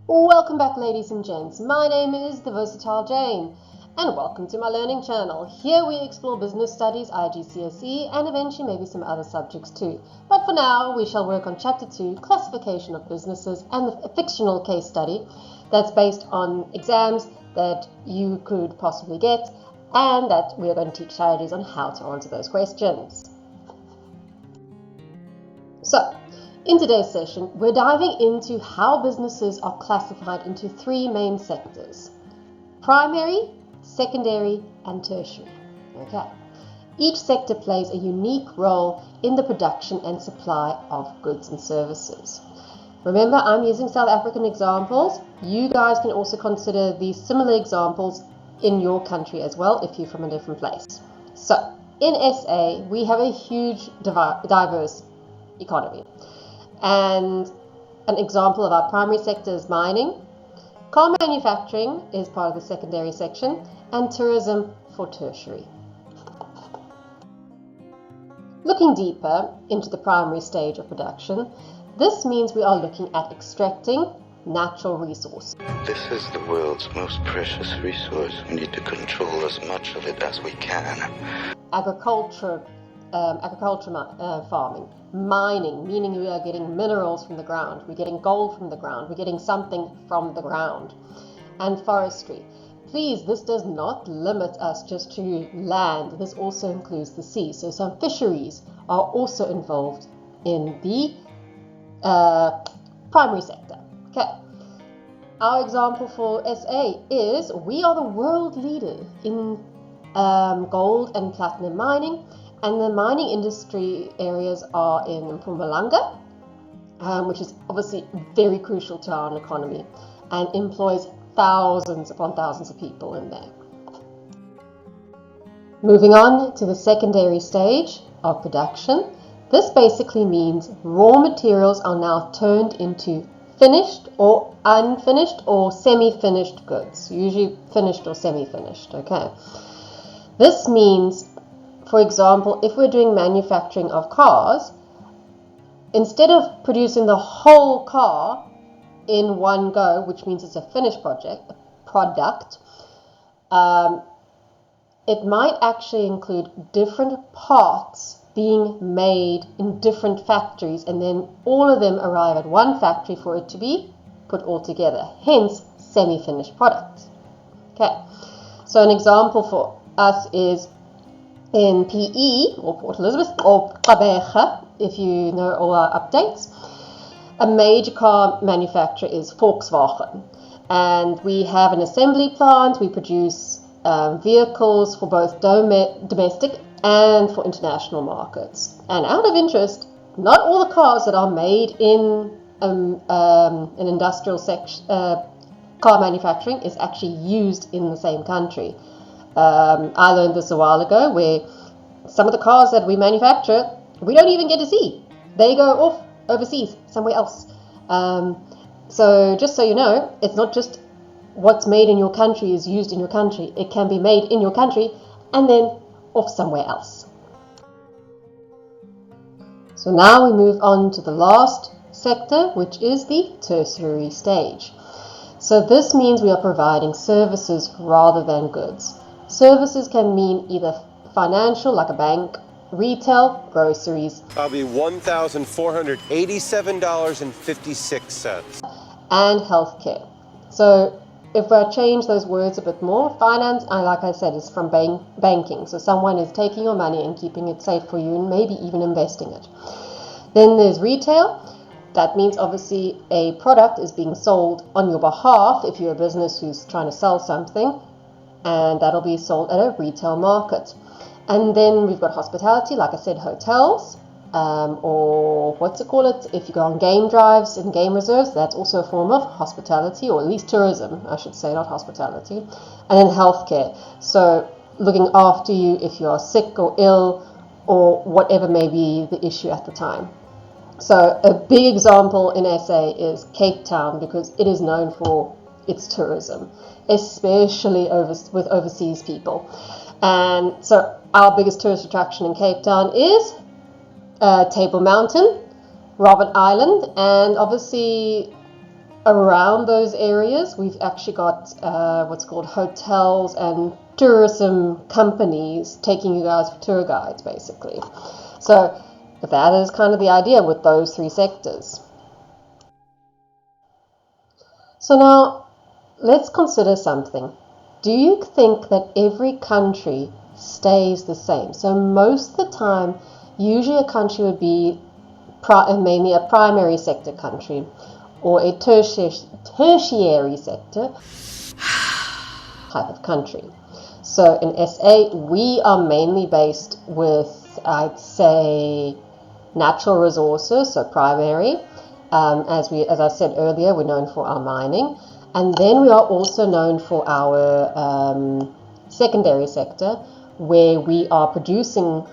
Welcome back, ladies and gents. My name is the Versatile Jane, and welcome to my learning channel. Here we explore business studies, IGCSE, and eventually maybe some other subjects too. But for now, we shall work on Chapter 2, Classification of Businesses, and a fictional case study that's based on exams that you could possibly get, and that we are going to teach charities on how to answer those questions. So, in today's session, we're diving into how businesses are classified into three main sectors: primary, secondary, and tertiary. Okay. Each sector plays a unique role in the production and supply of goods and services. Remember, I'm using South African examples. You guys can also consider these similar examples in your country as well if you're from a different place. So, in SA, we have a huge diverse economy. And an example of our primary sector is mining. Car manufacturing is part of the secondary section, and tourism for tertiary. Looking deeper into the primary stage of production, this means we are looking at extracting natural resources. This is the world's most precious resource. We need to control as much of it as we can. Agriculture farming. Mining, meaning we are getting minerals from the ground, we're getting gold from the ground, we're getting something from the ground. And forestry. Please, this does not limit us just to land. This also includes the sea. So some fisheries are also involved in the primary sector. Okay. Our example for SA is we are the world leader in gold and platinum mining. And the mining industry areas are in Mpumalanga, which is obviously very crucial to our economy and employs thousands upon thousands of people in there. Moving on to the secondary stage of production, this basically means raw materials are now turned into finished or unfinished or semi-finished goods, usually finished or semi-finished, okay? This means, for example, if we're doing manufacturing of cars, instead of producing the whole car in one go, which means it's a finished product, it might actually include different parts being made in different factories, and then all of them arrive at one factory for it to be put all together, hence semi-finished product. Okay, so an example for us is in PE, or Port Elizabeth, or Gqeberha, if you know all our updates. A major car manufacturer is Volkswagen, and we have an assembly plant. We produce vehicles for both domestic and for international markets. And out of interest, not all the cars that are made in an industrial car manufacturing is actually used in the same country. I learned this a while ago, where some of the cars that we manufacture, we don't even get to see. They go off overseas, somewhere else. So just so you know, it's not just what's made in your country is used in your country. It can be made in your country and then off somewhere else. So now we move on to the last sector, which is the tertiary stage. So this means we are providing services rather than goods. Services can mean either financial, like a bank, retail, groceries. I'll be $1,487.56. And healthcare. So if I change those words a bit more, finance, like I said, is from banking. So someone is taking your money and keeping it safe for you and maybe even investing it. Then there's retail. That means obviously a product is being sold on your behalf if you're a business who's trying to sell something, and that'll be sold at a retail market. And then we've got hospitality, like I said, hotels, or if you go on game drives and game reserves, that's also a form of hospitality, or at least tourism, I should say, not hospitality. And then healthcare, so looking after you if you are sick or ill, or whatever may be the issue at the time. So a big example in SA is Cape Town, because it is known for its tourism, especially with overseas people. And so our biggest tourist attraction in Cape Town is Table Mountain, Robben Island, and obviously around those areas, we've actually got what's called hotels and tourism companies taking you guys for tour guides, basically. So that is kind of the idea with those three sectors. So now let's consider something. Do you think that every country stays the same? So most of the time, usually a country would be mainly a primary sector country or a tertiary sector type of country. So in SA, we are mainly based with, I'd say, natural resources, so primary. As I said earlier, we're known for our mining. And then we are also known for our secondary sector, where we are producing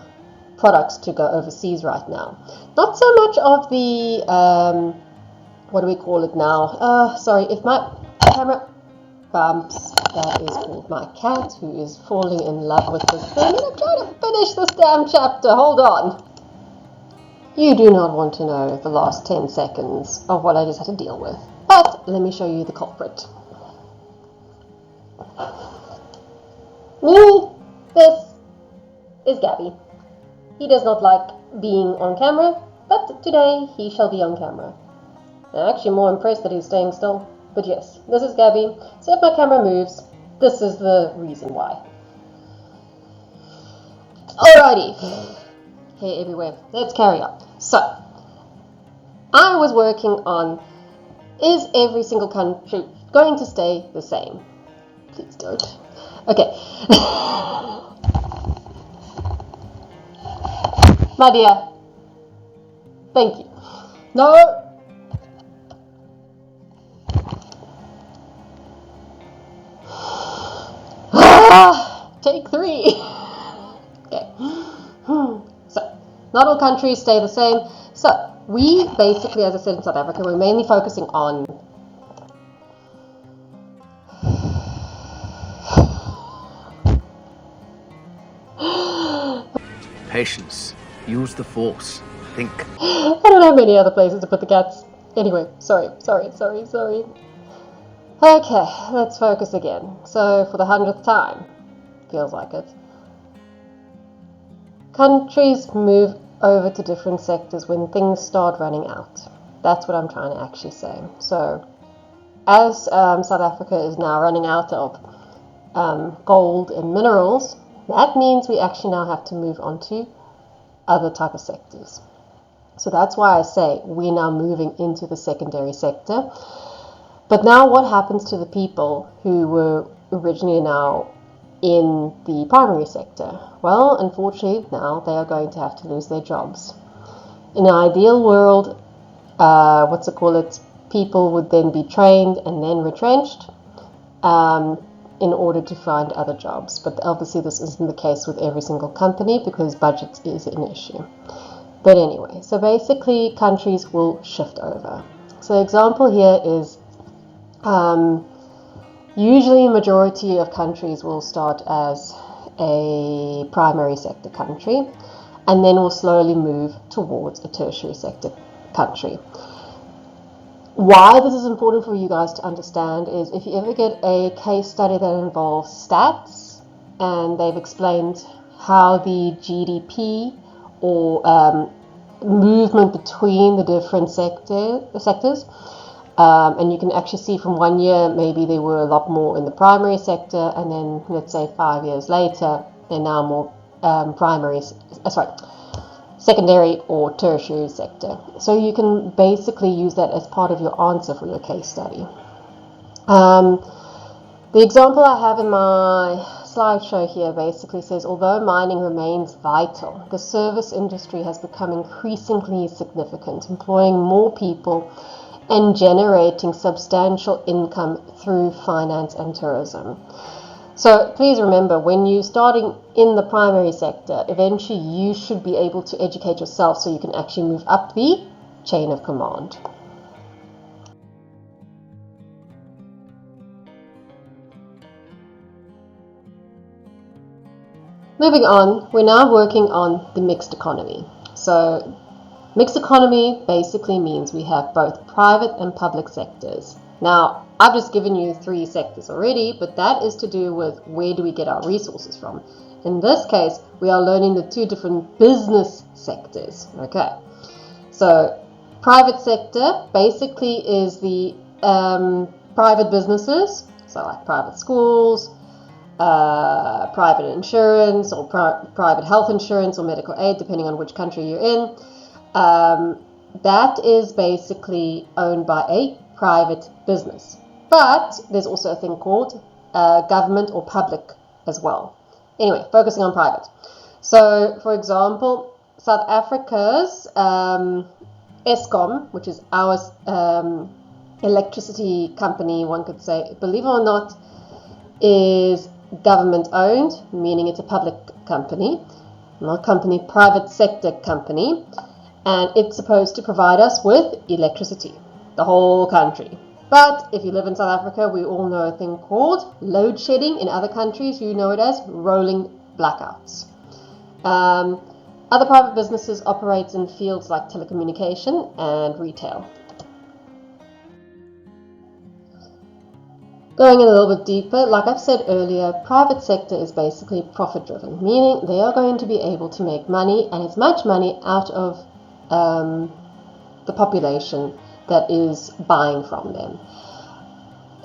products to go overseas right now. Not so much of the, what do we call it now? Sorry, if my camera bumps, that is called my cat, who is falling in love with this thing. And I'm trying to finish this damn chapter. Hold on. You do not want to know the last 10 seconds of what I just had to deal with. But let me show you the culprit. Me, this is Gabby. He does not like being on camera, but today he shall be on camera. I'm actually more impressed that he's staying still. But yes, this is Gabby. So if my camera moves, this is the reason why. Alrighty. Hair everywhere. Let's carry on. So, I was working on, is every single country going to stay the same? Please don't. Okay. My dear. Thank you. No. Take 3. Okay. So, not all countries stay the same. So, we basically, as I said in South Africa, we're mainly focusing on patience. Use the force. Think. I don't have many other places to put the cats. Anyway, sorry. Okay, let's focus again. So, for the 100th time, feels like it. Countries move over to different sectors when things start running out. That's what I'm trying to actually say. So, as South Africa is now running out of gold and minerals, that means we actually now have to move on to other type of sectors. So that's why I say we're now moving into the secondary sector. But now what happens to the people who were originally now in the primary sector? Well, unfortunately, now they are going to have to lose their jobs. In an ideal world, people would then be trained and then retrenched in order to find other jobs. But obviously this isn't the case with every single company because budget is an issue. But anyway, so basically countries will shift over. So the example here is usually majority of countries will start as a primary sector country and then will slowly move towards a tertiary sector country. Why this is important for you guys to understand is if you ever get a case study that involves stats and they've explained how the GDP or movement between the different sectors, and you can actually see from 1 year maybe they were a lot more in the primary sector, and then let's say 5 years later they're now more secondary or tertiary sector. So you can basically use that as part of your answer for your case study. The example I have in my slideshow here basically says, although mining remains vital, the service industry has become increasingly significant, employing more people and generating substantial income through finance and tourism. So please remember, when you're starting in the primary sector, eventually you should be able to educate yourself so you can actually move up the chain of command. Moving on, we're now working on the mixed economy. So Mixed economy basically means we have both private and public sectors. Now, I've just given you 3 sectors already, but that is to do with where do we get our resources from. In this case, we are learning the 2 different business sectors. Okay, so private sector basically is the private businesses, so like private schools, private insurance, or private health insurance or medical aid, depending on which country you're in. That is basically owned by a private business. But there's also a thing called government or public as well. Anyway, focusing on private. So, for example, South Africa's Eskom, which is our electricity company, one could say, believe it or not, is government owned, meaning it's a public company, not company, private sector company, and it's supposed to provide us with electricity, the whole country. But if you live in South Africa, we all know a thing called load shedding. In other countries, you know it as rolling blackouts. Other private businesses operate in fields like telecommunication and retail. Going a little bit deeper, like I've said earlier, private sector is basically profit driven, meaning they are going to be able to make money and as much money out of the population that is buying from them.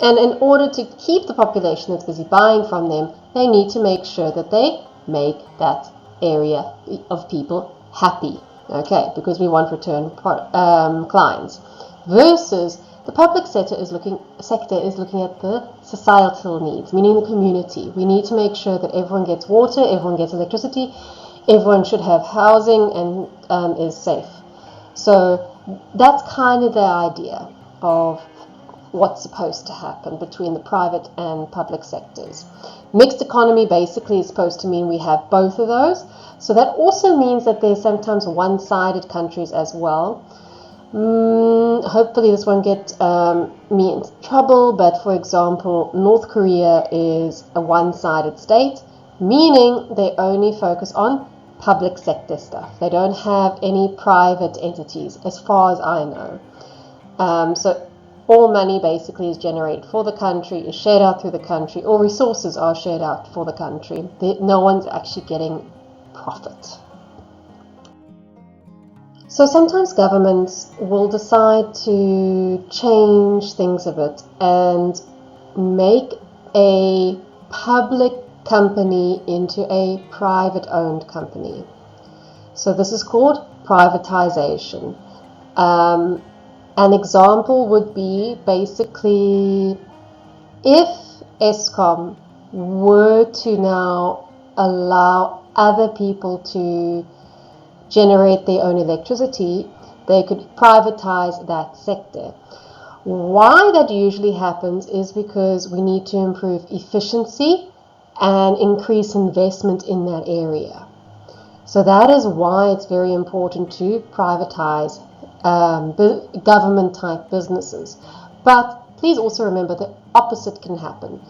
And in order to keep the population that's busy buying from them, they need to make sure that they make that area of people happy, okay, because we want return clients. Versus the public sector is looking at the societal needs, meaning the community. We need to make sure that everyone gets water, everyone gets electricity, everyone should have housing and is safe. So that's kind of the idea of what's supposed to happen between the private and public sectors. Mixed economy basically is supposed to mean we have both of those. So that also means that there's sometimes one-sided countries as well. Hopefully this won't get me into trouble, but for example, North Korea is a one-sided state, meaning they only focus on public sector stuff. They don't have any private entities, as far as I know. So all money basically is generated for the country, is shared out through the country, or resources are shared out for the country. No one's actually getting profit. So sometimes governments will decide to change things a bit and make a public company into a private owned company. So this is called privatization. An example would be basically if Eskom were to now allow other people to generate their own electricity, they could privatize that sector. Why that usually happens is because we need to improve efficiency and increase investment in that area. So that is why it's very important to privatize government type businesses. But please also remember the opposite can happen.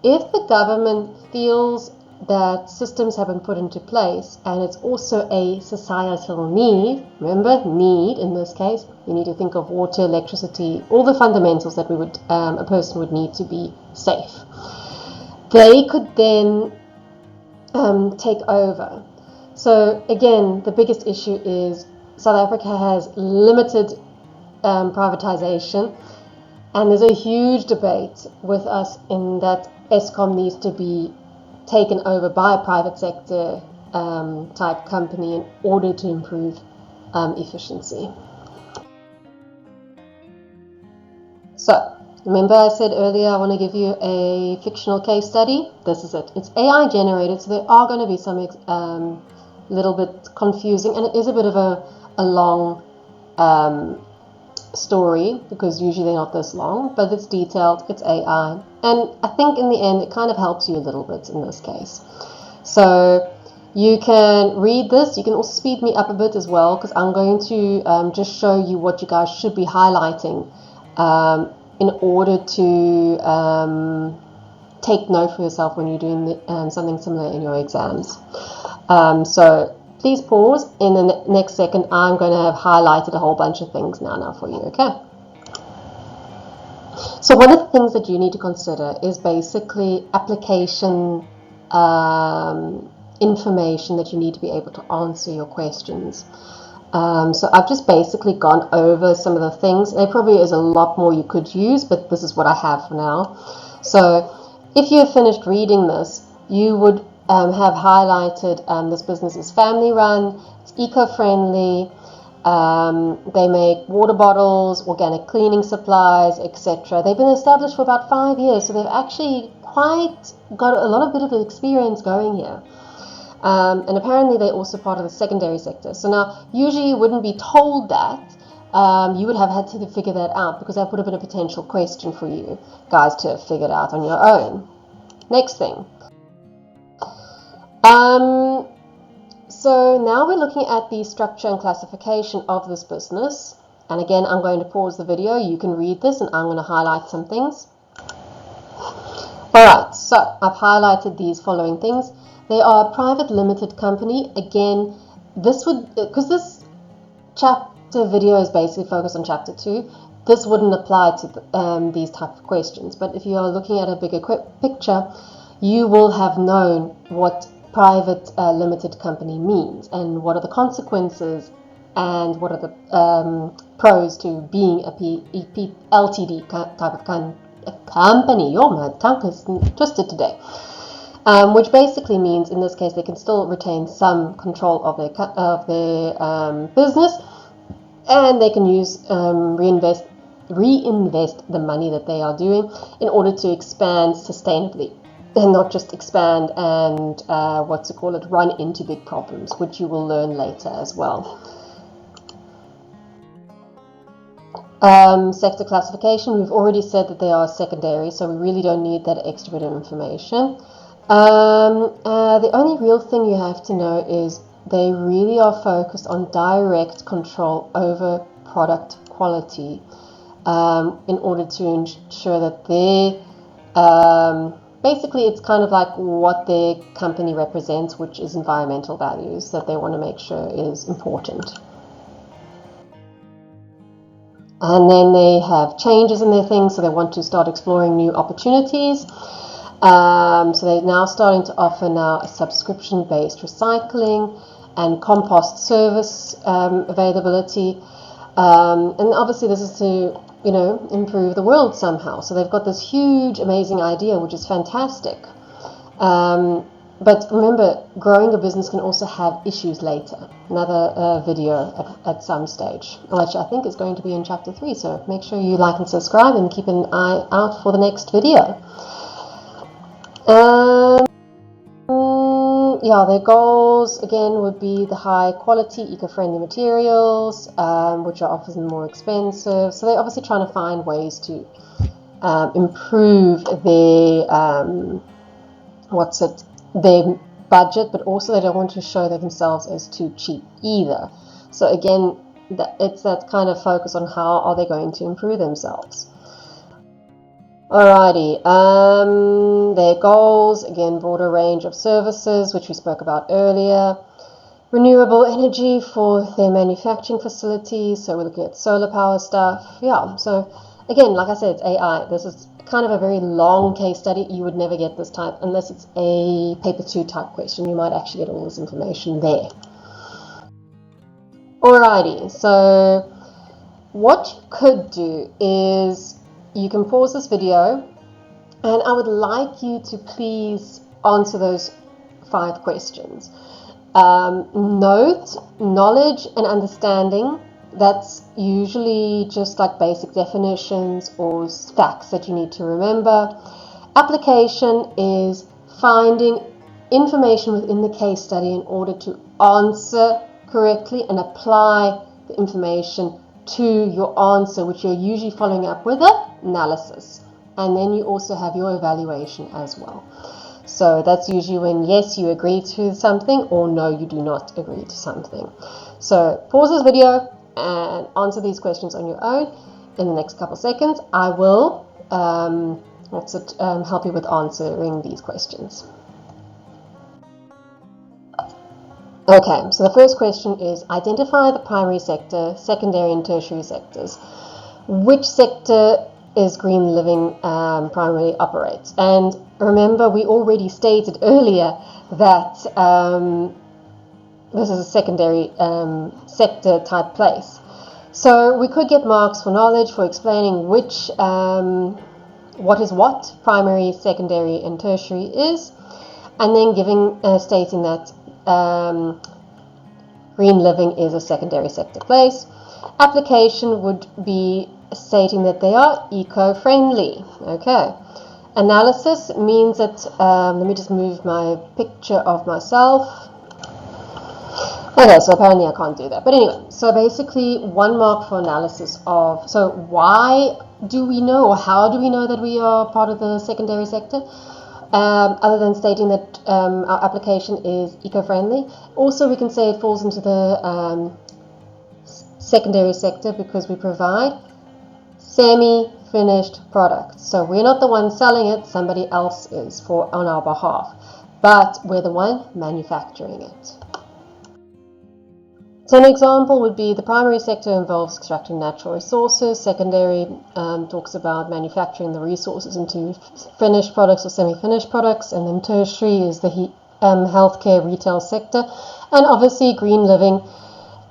If the government feels that systems have been put into place and it's also a societal need, remember need in this case, you need to think of water, electricity, all the fundamentals that a person would need to be safe. They could then take over. So again, the biggest issue is South Africa has limited privatization, and there's a huge debate with us in that Eskom needs to be taken over by a private sector type company in order to improve efficiency. So, remember I said earlier I want to give you a fictional case study? This is it. It's AI generated, so there are going to be some little bit confusing, and it is a bit of a long story because usually they're not this long, but it's detailed, it's AI, and I think in the end it kind of helps you a little bit in this case. So you can read this, you can also speed me up a bit as well because I'm going to just show you what you guys should be highlighting in order to take note for yourself when you're doing something similar in your exams. So please pause. In the next second, I'm going to have highlighted a whole bunch of things now for you, okay? So one of the things that you need to consider is basically application information that you need to be able to answer your questions. So I've just basically gone over some of the things. There probably is a lot more you could use, but this is what I have for now. So if you have finished reading this, you would have highlighted this business is family run, it's eco-friendly, they make water bottles, organic cleaning supplies, etc. They've been established for about 5 years, so they've actually quite got a bit of experience going here. And apparently they're also part of the secondary sector. So now, usually you wouldn't be told that. You would have had to figure that out, because that would have been a potential question for you guys to have figured out on your own. Next thing. So now we're looking at the structure and classification of this business. And again, I'm going to pause the video. You can read this, and I'm going to highlight some things. Alright, so I've highlighted these following things. They are a private limited company. Again, this would, because this chapter video is basically focused on chapter 2, this wouldn't apply to these type of questions. But if you are looking at a bigger picture, you will have known what private limited company means, and what are the consequences, and what are the pros to being a LTD type of company. Oh, my tongue is twisted today. Which basically means, in this case, they can still retain some control of their business, and they can use reinvest the money that they are doing in order to expand sustainably, and not just expand and run into big problems, which you will learn later as well. Sector classification, we've already said that they are secondary, so we really don't need that extra bit of information. The only real thing you have to know is they really are focused on direct control over product quality, in order to ensure that they basically, it's kind of like what their company represents, which is environmental values that they want to make sure is important. And then they have changes in their things, so they want to start exploring new opportunities. So they're now starting to offer a subscription-based recycling and compost service availability. And obviously this is to, improve the world somehow. So they've got this huge, amazing idea, which is fantastic. But remember, growing a business can also have issues later. Another video at some stage, which I think is going to be in chapter 3. So make sure you like and subscribe, and keep an eye out for the next video. Their goals again would be the high quality, eco-friendly materials, which are often more expensive. So they're obviously trying to find ways to improve their their budget, but also they don't want to show themselves as too cheap either. So again, it's that kind of focus on how are they going to improve themselves. Alrighty, their goals, again, broader range of services, which we spoke about earlier. Renewable energy for their manufacturing facilities, so we're looking at solar power stuff. So again, like I said, it's AI. This is kind of a very long case study. You would never get this type unless it's a paper 2 type question. You might actually get all this information there. Alrighty, so what you could do is you can pause this video, and I would like you to please answer those 5 questions. Note, knowledge and understanding, that's usually just like basic definitions or facts that you need to remember. Application is finding information within the case study in order to answer correctly and apply the information to your answer, which you're usually following up with an analysis. And then you also have your evaluation as well. So that's usually when yes, you agree to something, or no, you do not agree to something. So pause this video and answer these questions on your own. In the next couple seconds, I will help you with answering these questions. Okay, so the first question is identify the primary sector, secondary and tertiary sectors. Which sector is Green Living primarily operates? And remember, we already stated earlier that this is a secondary sector type place. So we could get marks for knowledge, for explaining which, what is what, primary, secondary and tertiary is, and then stating that Green Living is a secondary sector place. Application would be stating that they are eco-friendly. Okay. Analysis means that, let me just move my picture of myself. Okay, so apparently I can't do that. But anyway, so basically 1 mark for analysis of, so why do we know, or how do we know that we are part of the secondary sector? Other than stating that our application is eco-friendly. Also, we can say it falls into the secondary sector because we provide semi-finished products. So we're not the one selling it, somebody else is on our behalf, but we're the one manufacturing it. So an example would be the primary sector involves extracting natural resources, secondary talks about manufacturing the resources into finished products or semi-finished products, and then tertiary is the healthcare retail sector. And obviously Green Living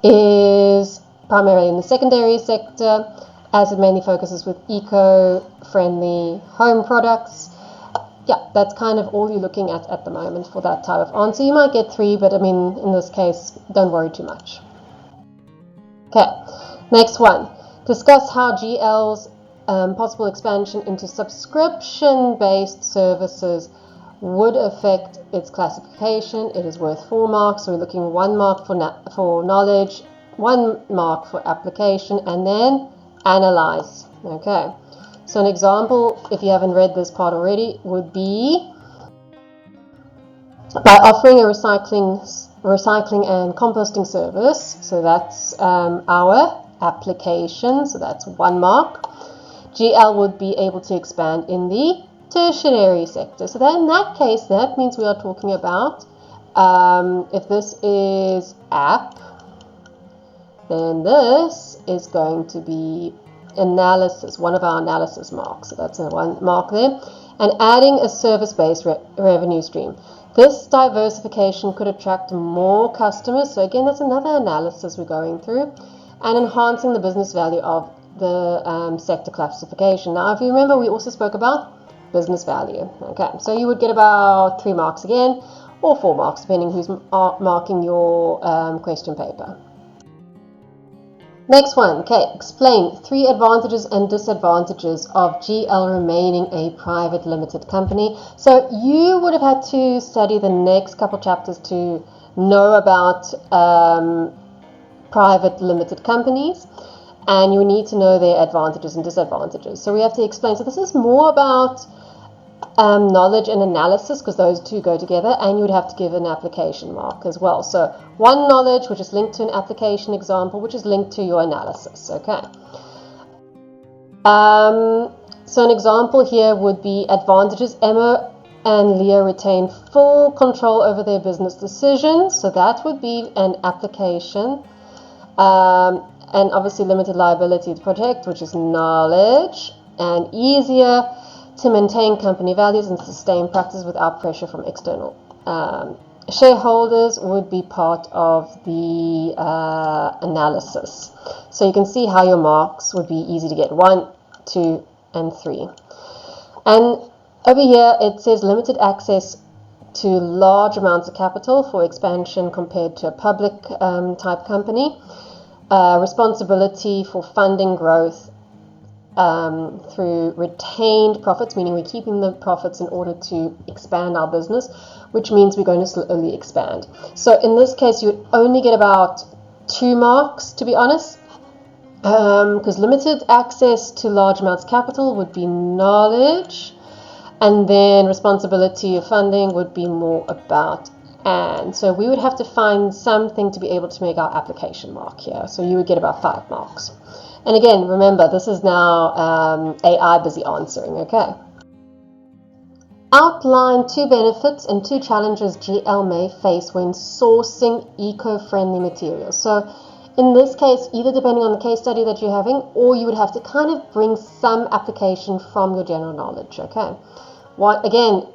is primarily in the secondary sector, as it mainly focuses with eco-friendly home products. Yeah, that's kind of all you're looking at the moment for that type of answer. You might get 3, but I mean, in this case, don't worry too much. Okay, next one. Discuss how GL's possible expansion into subscription-based services would affect its classification. It is worth 4 marks. So we're looking 1 mark for knowledge, 1 mark for application, and then analyze. Okay, so an example, if you haven't read this part already, would be by offering a recycling and composting service. So that's our application, so that's 1 mark. GL would be able to expand in the tertiary sector. So then in that case, that means we are talking about, if this is app, then this is going to be analysis, one of our analysis marks. So that's a 1 mark there. And adding a service-based revenue stream. This diversification could attract more customers. So again, that's another analysis we're going through. And enhancing the business value of the sector classification. Now, if you remember, we also spoke about business value. Okay, so you would get about 3 marks again, or 4 marks, depending who's marking your question paper. Next one, okay, explain 3 advantages and disadvantages of GL remaining a private limited company. So you would have had to study the next couple chapters to know about private limited companies, and you need to know their advantages and disadvantages. So we have to explain. So this is more about knowledge and analysis, because those 2 go together, and you would have to give an application mark as well. So 1 knowledge, which is linked to an application example, which is linked to your analysis. Okay. So an example here would be advantages. Emma and Leah retain full control over their business decisions. So that would be an application. And obviously limited liability to protect, which is knowledge, and easier to maintain company values and sustain practice without pressure from external shareholders would be part of the analysis. So you can see how your marks would be easy to get, 1, 2, and 3. And over here it says limited access to large amounts of capital for expansion compared to a public type company. Responsibility for funding growth through retained profits, meaning we're keeping the profits in order to expand our business, which means we're going to slowly expand. So in this case, you would only get about 2 marks, to be honest, because limited access to large amounts of capital would be knowledge, and then responsibility of funding would be more about and. So we would have to find something to be able to make our application mark here. So you would get about 5 marks. And again, remember, this is now AI busy answering, okay? Outline 2 benefits and 2 challenges GL may face when sourcing eco-friendly materials. So in this case, either depending on the case study that you're having, or you would have to kind of bring some application from your general knowledge, okay? Again,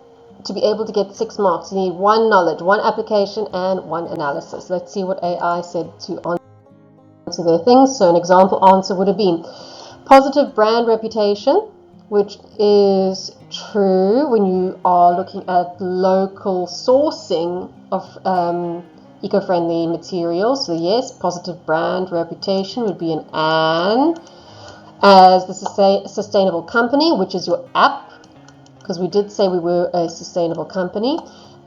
to be able to get 6 marks, you need 1 knowledge, 1 application, and 1 analysis. Let's see what AI said to answer their things. So an example answer would have been positive brand reputation, which is true when you are looking at local sourcing of eco-friendly materials. So yes, positive brand reputation would be an "and." As the sustainable company, which is your app, because we did say we were a sustainable company,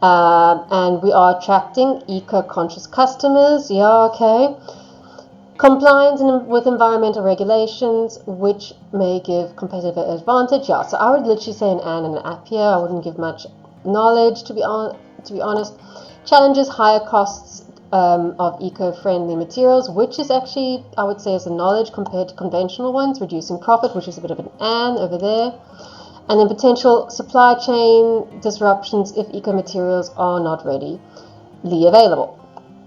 and we are attracting eco-conscious customers. Yeah, okay. Compliance with environmental regulations, which may give competitive advantage. Yeah, so I would literally say an "and" and an "app" here. I wouldn't give much knowledge, to be honest. Challenges higher costs of eco-friendly materials, which is actually, I would say, is a knowledge compared to conventional ones. Reducing profit, which is a bit of an "and" over there. And then potential supply chain disruptions if eco-materials are not readily available,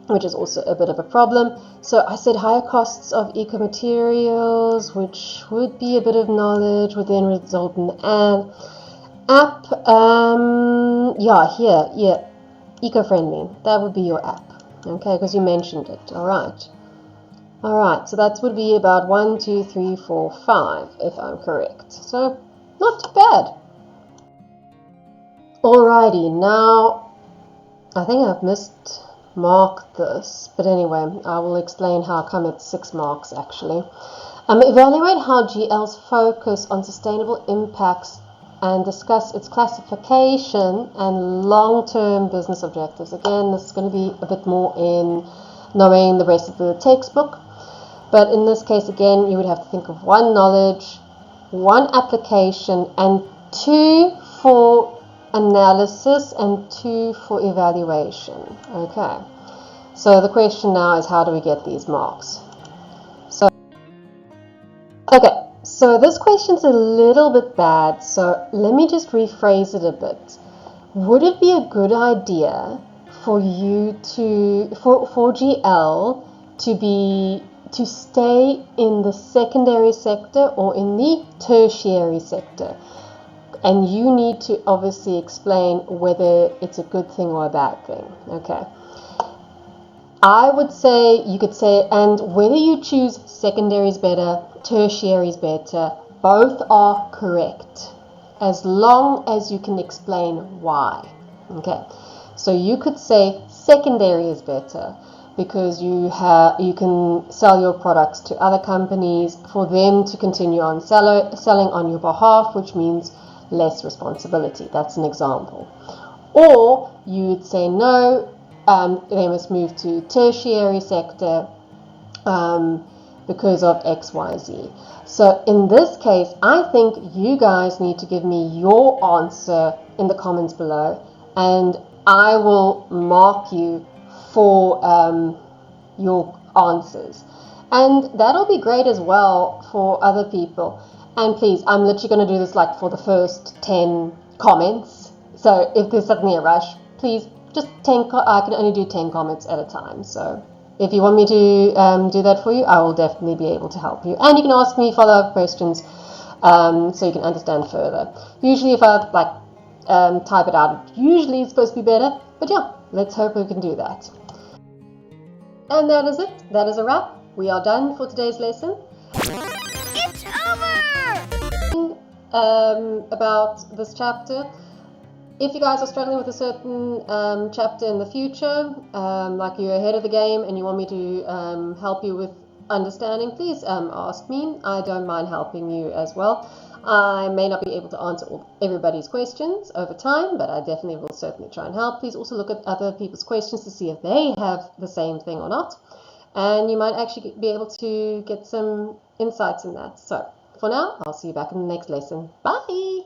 which is also a bit of a problem. So I said higher costs of eco-materials, which would be a bit of knowledge, would then result in an app. Yeah, eco-friendly. That would be your app, okay, because you mentioned it. All right, so that would be about 1, 2, 3, 4, 5, if I'm correct. So not too bad. Alrighty, now I think I've marked this, but anyway, I will explain how come it's 6 marks actually. Evaluate how GLs focus on sustainable impacts and discuss its classification and long-term business objectives. Again, this is going to be a bit more in knowing the rest of the textbook, but in this case, again, you would have to think of 1 knowledge, 1 application, and 2 for analysis and 2 for evaluation. Okay, so the question now is, how do we get these marks? So this question's a little bit bad, so let me just rephrase it a bit. Would it be a good idea for you for GL to stay in the secondary sector or in the tertiary sector? And you need to obviously explain whether it's a good thing or a bad thing, okay? I would say, you could say, and whether you choose secondary is better, tertiary is better, both are correct, as long as you can explain why, okay? So you could say secondary is better because you can sell your products to other companies for them to continue on selling on your behalf, which means less responsibility. That's an example. Or you'd say no, they must move to tertiary sector because of XYZ. So in this case, I think you guys need to give me your answer in the comments below, and I will mark you for your answers. And that'll be great as well for other people. And please, I'm literally going to do this like for the first 10 comments. So if there's suddenly a rush, please just 10. I can only do 10 comments at a time. So if you want me to do that for you, I will definitely be able to help you. And you can ask me follow-up questions so you can understand further. Usually if I type it out, usually it's supposed to be better. But yeah, let's hope we can do that. And that is it. That is a wrap. We are done for today's lesson. It's over! About this chapter. If you guys are struggling with a certain chapter in the future, like you're ahead of the game and you want me to help you with understanding, please ask me. I don't mind helping you as well. I may not be able to answer everybody's questions over time, but I definitely will certainly try and help. Please also look at other people's questions to see if they have the same thing or not. And you might actually be able to get some insights in that. So for now, I'll see you back in the next lesson. Bye!